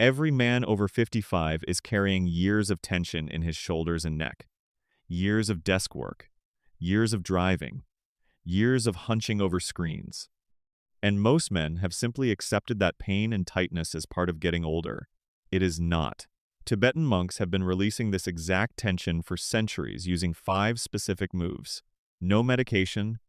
Every man over 55 is carrying years of tension in his shoulders and neck, years of desk work, years of driving, years of hunching over screens. And most men have simply accepted that pain and tightness as part of getting older. It is not. Tibetan monks have been releasing this exact tension for centuries using 5 specific moves. No medication,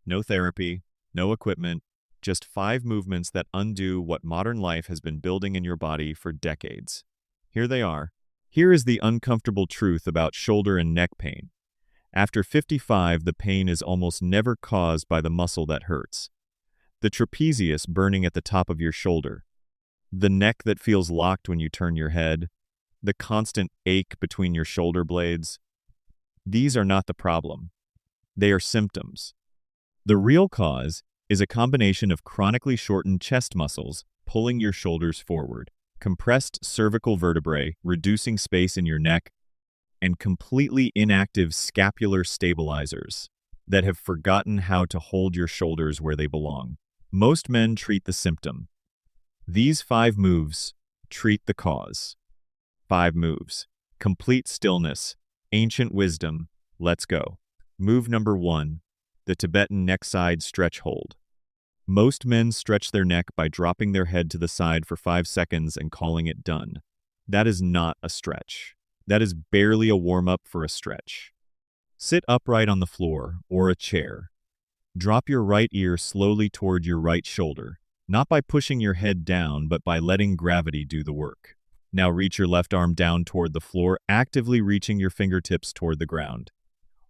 no therapy, no equipment, just 5 movements that undo what modern life has been building in your body for decades. Here they are. Here is the uncomfortable truth about shoulder and neck pain. After 55, the pain is almost never caused by the muscle that hurts. The trapezius burning at the top of your shoulder, the neck that feels locked when you turn your head, the constant ache between your shoulder blades. These are not the problem. They are symptoms. The real cause is a combination of chronically shortened chest muscles pulling your shoulders forward, compressed cervical vertebrae reducing space in your neck, and completely inactive scapular stabilizers that have forgotten how to hold your shoulders where they belong. Most men treat the symptom. These 5 moves treat the cause. 5 moves. Complete stillness. Ancient wisdom. Let's go. Move number 1. The Tibetan neck side stretch hold. Most men stretch their neck by dropping their head to the side for 5 seconds and calling it done. That is not a stretch. That is barely a warm-up for a stretch. Sit upright on the floor or a chair. Drop your right ear slowly toward your right shoulder, not by pushing your head down, but by letting gravity do the work. Now reach your left arm down toward the floor, actively reaching your fingertips toward the ground.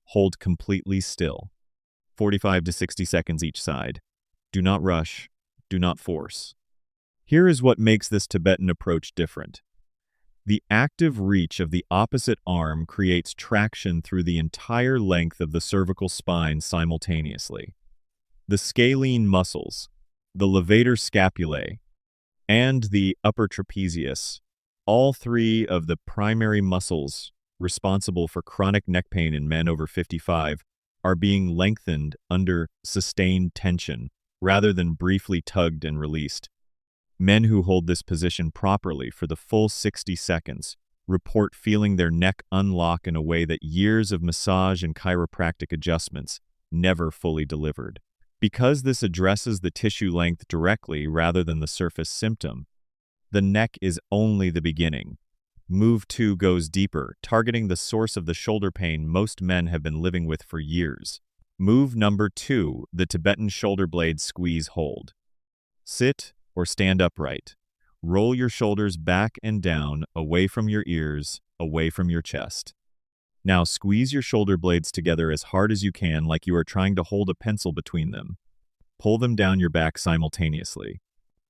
Hold completely still. 45 to 60 seconds each side. Do not rush. Do not force. Here is what makes this Tibetan approach different. The active reach of the opposite arm creates traction through the entire length of the cervical spine simultaneously. The scalene muscles, the levator scapulae, and the upper trapezius, all 3 of the primary muscles responsible for chronic neck pain in men over 55, are being lengthened under sustained tension rather than briefly tugged and released. Men who hold this position properly for the full 60 seconds report feeling their neck unlock in a way that years of massage and chiropractic adjustments never fully delivered. Because this addresses the tissue length directly rather than the surface symptom, the neck is only the beginning. Move 2 goes deeper, targeting the source of the shoulder pain most men have been living with for years. Move number 2, the Tibetan shoulder blade squeeze hold. Sit or stand upright. Roll your shoulders back and down, away from your ears, away from your chest. Now squeeze your shoulder blades together as hard as you can, like you are trying to hold a pencil between them. Pull them down your back simultaneously.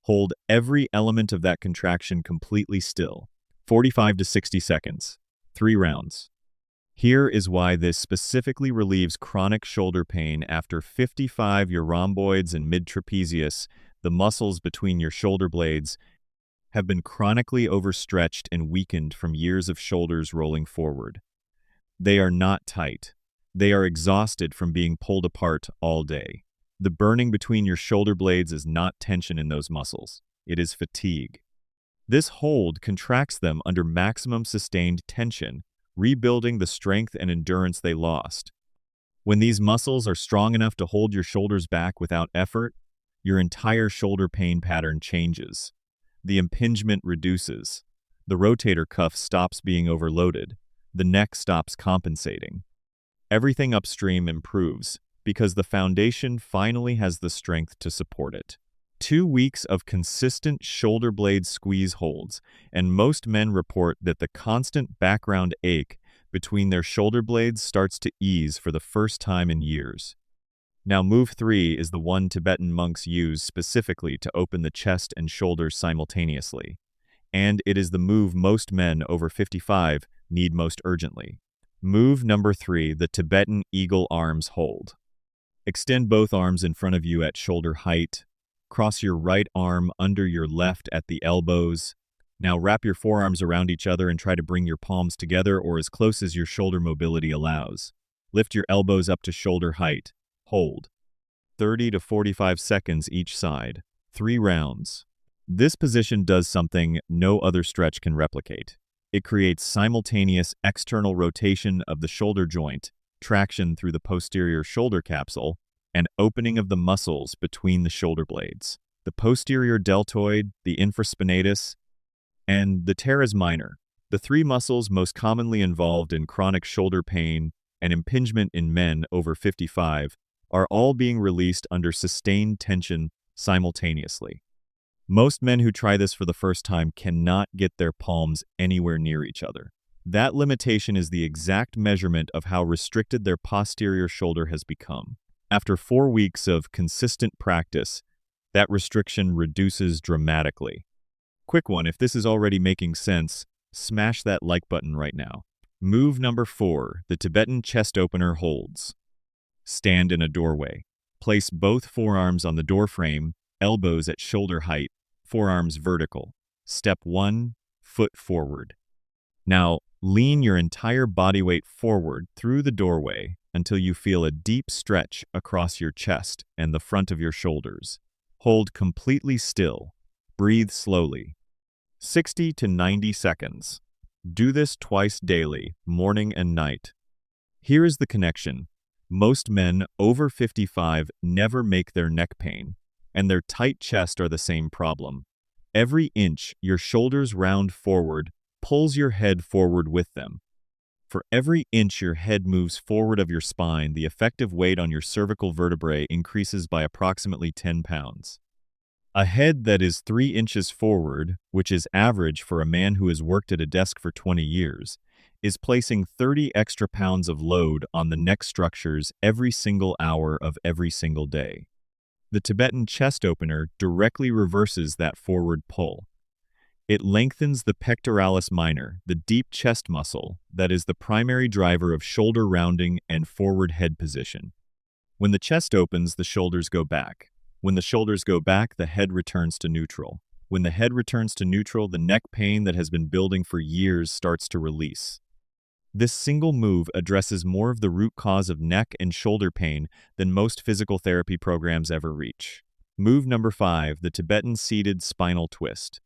Hold every element of that contraction completely still. 45 to 60 seconds. 3 rounds. Here is why this specifically relieves chronic shoulder pain after 55. Your rhomboids and mid-trapezius, the muscles between your shoulder blades, have been chronically overstretched and weakened from years of shoulders rolling forward. They are not tight. They are exhausted from being pulled apart all day. The burning between your shoulder blades is not tension in those muscles. It is fatigue. This hold contracts them under maximum sustained tension, rebuilding the strength and endurance they lost. When these muscles are strong enough to hold your shoulders back without effort, your entire shoulder pain pattern changes. The impingement reduces. The rotator cuff stops being overloaded. The neck stops compensating. Everything upstream improves because the foundation finally has the strength to support it. 2 weeks of consistent shoulder blade squeeze holds, and most men report that the constant background ache between their shoulder blades starts to ease for the first time in years. Now, move 3 is the one Tibetan monks use specifically to open the chest and shoulders simultaneously, and it is the move most men over 55 need most urgently. Move number 3, the Tibetan eagle arms hold. Extend both arms in front of you at shoulder height. Cross your right arm under your left at the elbows. Now wrap your forearms around each other and try to bring your palms together or as close as your shoulder mobility allows. Lift your elbows up to shoulder height. Hold. 30 to 45 seconds each side. 3 rounds. This position does something no other stretch can replicate. It creates simultaneous external rotation of the shoulder joint, traction through the posterior shoulder capsule, and opening of the muscles between the shoulder blades. The posterior deltoid, the infraspinatus, and the teres minor, the three muscles most commonly involved in chronic shoulder pain and impingement in men over 55, are all being released under sustained tension simultaneously. Most men who try this for the first time cannot get their palms anywhere near each other. That limitation is the exact measurement of how restricted their posterior shoulder has become. After 4 weeks of consistent practice, that restriction reduces dramatically. Quick one, if this is already making sense, smash that like button right now. Move number 4, the Tibetan chest opener holds. Stand in a doorway. Place both forearms on the doorframe, elbows at shoulder height, forearms vertical. Step 1, foot forward. Now, lean your entire body weight forward through the doorway until you feel a deep stretch across your chest and the front of your shoulders. Hold completely still. Breathe slowly. 60 to 90 seconds. Do this twice daily, morning and night. Here is the connection. Most men over 55 never make their neck pain, and their tight chest are the same problem. Every inch your shoulders round forward pulls your head forward with them. For every inch your head moves forward of your spine, the effective weight on your cervical vertebrae increases by approximately 10 pounds. A head that is 3 inches forward, which is average for a man who has worked at a desk for 20 years, is placing 30 extra pounds of load on the neck structures every single hour of every single day. The Tibetan chest opener directly reverses that forward pull. It lengthens the pectoralis minor, the deep chest muscle that is the primary driver of shoulder rounding and forward head position. When the chest opens, the shoulders go back. When the shoulders go back, the head returns to neutral. When the head returns to neutral, the neck pain that has been building for years starts to release. This single move addresses more of the root cause of neck and shoulder pain than most physical therapy programs ever reach. Move number 5, the Tibetan seated spinal twist.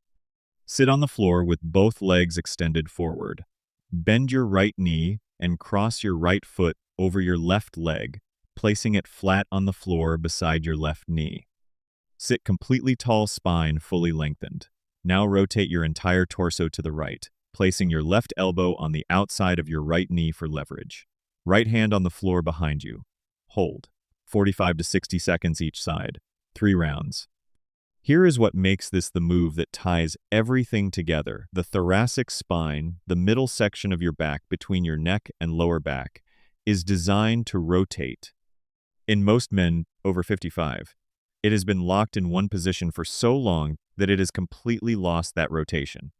Sit on the floor with both legs extended forward. Bend your right knee and cross your right foot over your left leg, placing it flat on the floor beside your left knee. Sit completely tall, spine fully lengthened. Now rotate your entire torso to the right, placing your left elbow on the outside of your right knee for leverage. Right hand on the floor behind you. Hold. 45 to 60 seconds each side. 3 rounds. Here is what makes this the move that ties everything together. The thoracic spine, the middle section of your back between your neck and lower back, is designed to rotate. In most men over 55, it has been locked in one position for so long that it has completely lost that rotation.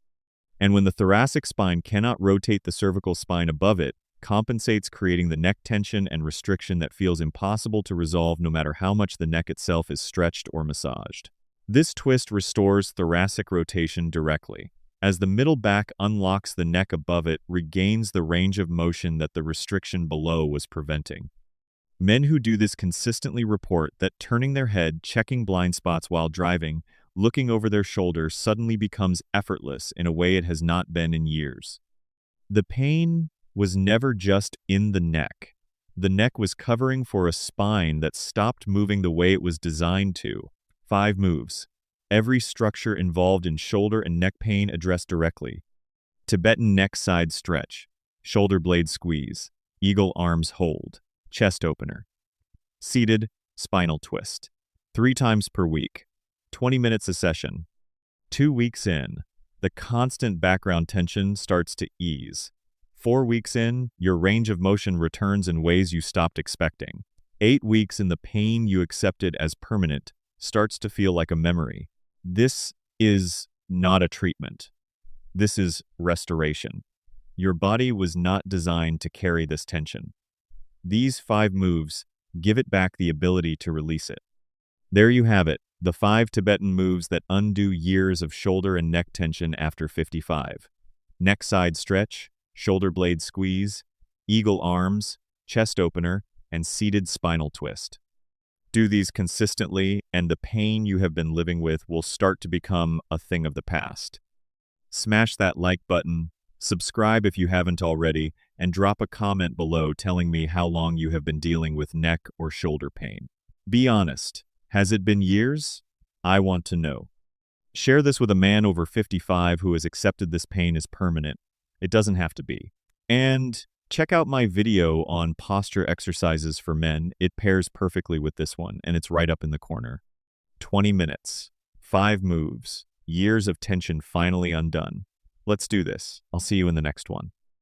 And when the thoracic spine cannot rotate, the cervical spine above it compensates, creating the neck tension and restriction that feels impossible to resolve no matter how much the neck itself is stretched or massaged. This twist restores thoracic rotation directly. As the middle back unlocks, the neck above it regains the range of motion that the restriction below was preventing. Men who do this consistently report that turning their head, checking blind spots while driving, looking over their shoulder suddenly becomes effortless in a way it has not been in years. The pain was never just in the neck. The neck was covering for a spine that stopped moving the way it was designed to. 5 moves. Every structure involved in shoulder and neck pain addressed directly. Tibetan neck side stretch. Shoulder blade squeeze. Eagle arms hold. Chest opener. Seated spinal twist. 3 times per week. 20 minutes a session. 2 weeks in, the constant background tension starts to ease. 4 weeks in, your range of motion returns in ways you stopped expecting. 8 weeks in, the pain you accepted as permanent starts to feel like a memory. This is not a treatment. This is restoration. Your body was not designed to carry this tension. These 5 moves give it back the ability to release it. There you have it, the 5 Tibetan moves that undo years of shoulder and neck tension after 55. Neck side stretch, shoulder blade squeeze, eagle arms, chest opener, and seated spinal twist. Do these consistently, and the pain you have been living with will start to become a thing of the past. Smash that like button, subscribe if you haven't already, and drop a comment below telling me how long you have been dealing with neck or shoulder pain. Be honest. Has it been years? I want to know. Share this with a man over 55 who has accepted this pain as permanent. It doesn't have to be. And check out my video on posture exercises for men. It pairs perfectly with this one, and it's right up in the corner. 20 minutes, 5 moves, years of tension finally undone. Let's do this. I'll see you in the next one.